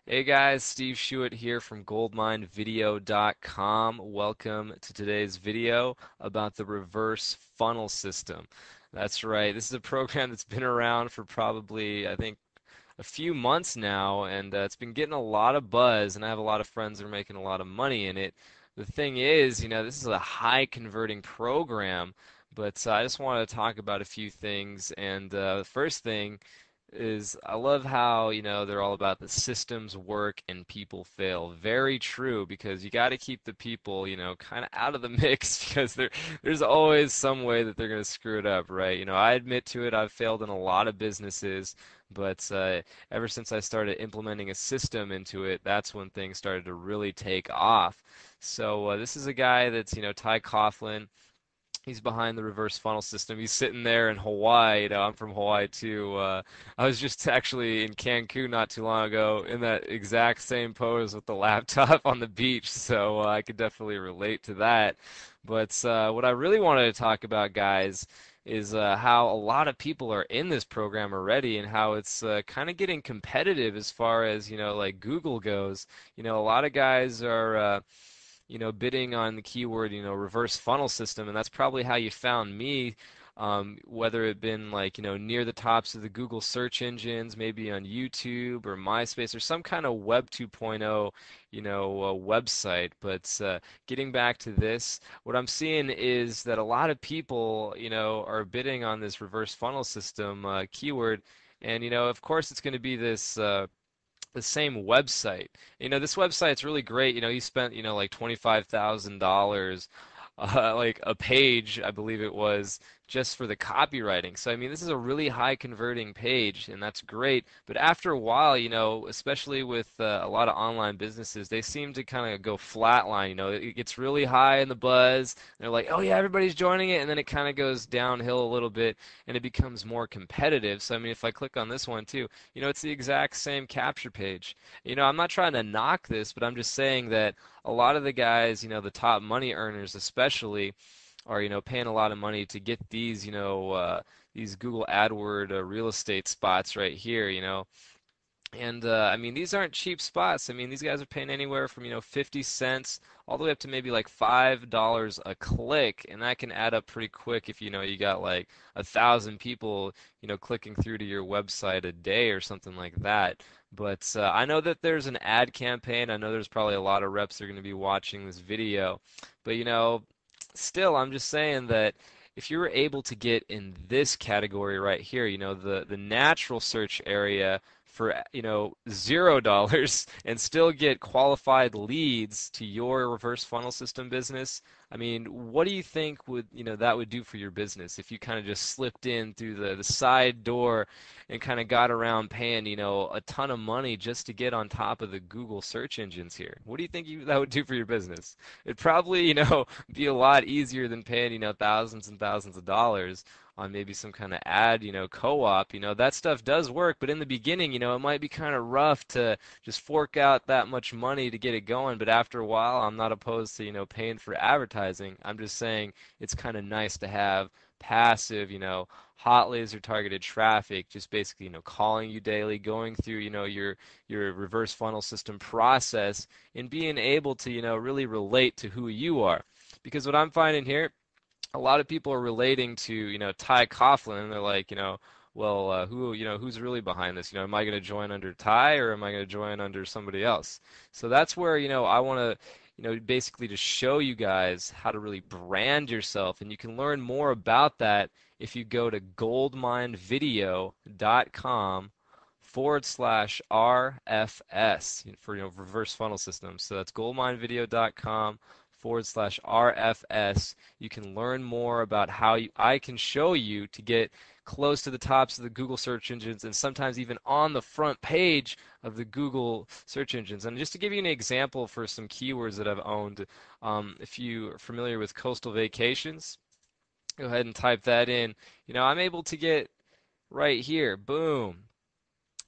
Hey guys, Steve Schuett here from goldminevideo.com. Welcome to today's video about the reverse funnel system. That's right, this is a program that's been around for probably, I think, a few months now, and it's been getting a lot of buzz, and I have a lot of friends that are making a lot of money in it. The thing is, this is a high converting program, but I just wanted to talk about a few things, and the first thing is I love how, they're all about the systems work and people fail. Very true, because you got to keep the people, kind of out of the mix because there's always some way that they're going to screw it up, right? I admit to it, I've failed in a lot of businesses, but ever since I started implementing a system into it, that's when things started to really take off. So this is a guy that's, Ty Coughlin. He's behind the reverse funnel system. He's sitting there in Hawaii. I'm from Hawaii too. I was just actually in Cancun not too long ago in that exact same pose with the laptop on the beach, so I could definitely relate to that. But what I really wanted to talk about, guys, is how a lot of people are in this program already and how it's kind of getting competitive as far as, like Google goes. A lot of guys are bidding on the keyword, reverse funnel system, and that's probably how you found me. Whether it been like, near the tops of the Google search engines, maybe on YouTube or MySpace or some kind of Web 2.0, website. But getting back to this, what I'm seeing is that a lot of people, are bidding on this reverse funnel system keyword. And, of course, it's going to be this the same website. This website's really great. He spent, like $25,000 like a page, I believe it was, just for the copywriting. So I mean, this is a really high converting page, and that's great. But after a while, especially with a lot of online businesses, they seem to kind of go flatline. It gets really high in the buzz. They're like, oh yeah, everybody's joining it, and then it kind of goes downhill a little bit, and it becomes more competitive. So I mean, if I click on this one too, it's the exact same capture page. I'm not trying to knock this, but I'm just saying that a lot of the guys, the top money earners especially, are, paying a lot of money to get these, these Google AdWord real estate spots right here, and I mean, these aren't cheap spots. I mean, these guys are paying anywhere from, 50 cents all the way up to maybe like $5 a click, and that can add up pretty quick if you got like 1,000 people, clicking through to your website a day or something like that. But I know that there's an ad campaign. I know there's probably a lot of reps that are going to be watching this video. But still, I'm just saying that if you were able to get in this category right here, the natural search area for $0 and still get qualified leads to your reverse funnel system business. I mean, what do you think would that would do for your business if you kind of just slipped in through the side door and kind of got around paying a ton of money just to get on top of the Google search engines here? What do you think that would do for your business? It'd probably be a lot easier than paying thousands and thousands of dollars on maybe some kind of ad, co-op. That stuff does work, but in the beginning, it might be kind of rough to just fork out that much money to get it going. But after a while, I'm not opposed to, paying for advertising. I'm just saying it's kind of nice to have passive, hot laser targeted traffic, just basically, calling you daily, going through, your reverse funnel system process and being able to, really relate to who you are. Because what I'm finding here, a lot of people are relating to, Ty Coughlin, and they're like, well, who's really behind this? Am I going to join under Ty or am I going to join under somebody else? So that's where, I want to, basically to show you guys how to really brand yourself, and you can learn more about that if you go to goldminevideo.com /RFS for reverse funnel systems. So that's goldminevideo.com /RFS. You can learn more about how I can show you to get close to the tops of the Google search engines and sometimes even on the front page of the Google search engines. And just to give you an example for some keywords that I've owned, if you're familiar with coastal vacations, go ahead and type that in. I'm able to get right here, boom.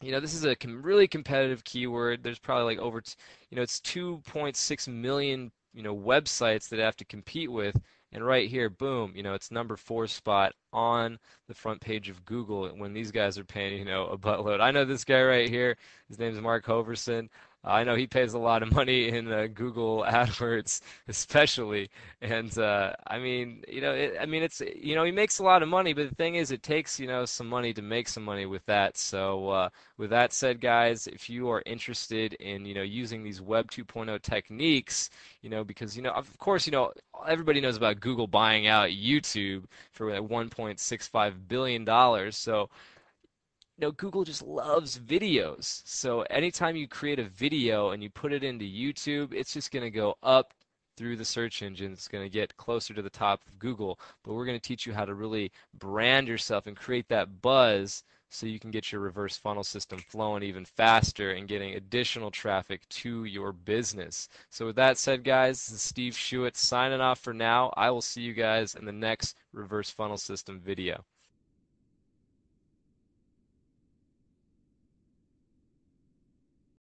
This is a really competitive keyword. There's probably like over, it's 2.6 million, websites that have to compete with. And right here, boom, it's number 4 spot on the front page of Google when these guys are paying, a buttload. I know this guy right here. His name is Mark Hoverson. I know he pays a lot of money in Google AdWords, especially. And I mean, I mean, he makes a lot of money, but the thing is, it takes, some money to make some money with that. So, with that said, guys, if you are interested in, using these Web 2.0 techniques, because, of course, everybody knows about Google buying out YouTube for $1.65 billion. So, Google just loves videos. So anytime you create a video and you put it into YouTube, it's just going to go up through the search engine. It's going to get closer to the top of Google. But we're going to teach you how to really brand yourself and create that buzz so you can get your reverse funnel system flowing even faster and getting additional traffic to your business. So with that said, guys, this is Steve Schuett signing off for now. I will see you guys in the next reverse funnel system video.